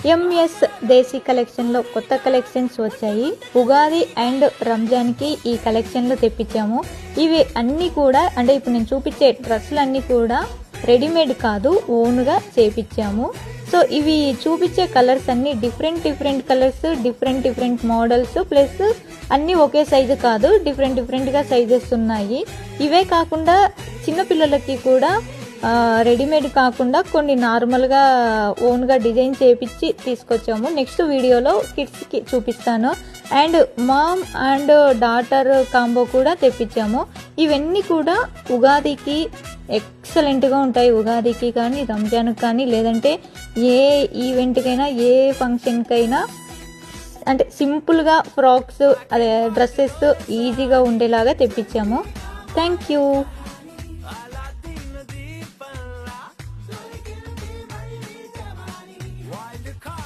MS దేశీ కలెక్షన్లో కొత్త collections వచ్చాయి. ఉగాది అండ్ రంజాన్కి ఈ కలెక్షన్లు తెప్పించాము. ఇవి అన్నీ కూడా అంటే ఇప్పుడు నేను చూపించే డ్రెస్సులు అన్నీ కూడా రెడీమేడ్ కాదు, ఓన్గా చేపించాము. సో ఇవి చూపించే కలర్స్ అన్నీ different colours, different models, plus అన్నీ ఒకే సైజు కాదు, డిఫరెంట్గా సైజెస్ ఉన్నాయి. ఇవే కాకుండా చిన్నపిల్లలకి కూడా రెడీమేడ్ కాకుండా కొన్ని నార్మల్గా ఓన్గా డిజైన్ చేపించి తీసుకొచ్చాము. నెక్స్ట్ వీడియోలో కిడ్స్కి చూపిస్తాను. And mom and daughter combo కూడా తెప్పించాము. ఇవన్నీ కూడా ఉగాదికి ఎక్సలెంట్గా ఉంటాయి. ఉగాదికి కానీ, రంజాన్కి కానీ, లేదంటే ఏ ఈవెంట్కైనా, ఏ ఫంక్షన్కైనా అంటే సింపుల్గా ఫ్రాక్స్, అదే డ్రెస్సెస్ ఈజీగా ఉండేలాగా తెప్పించాము. Thank you.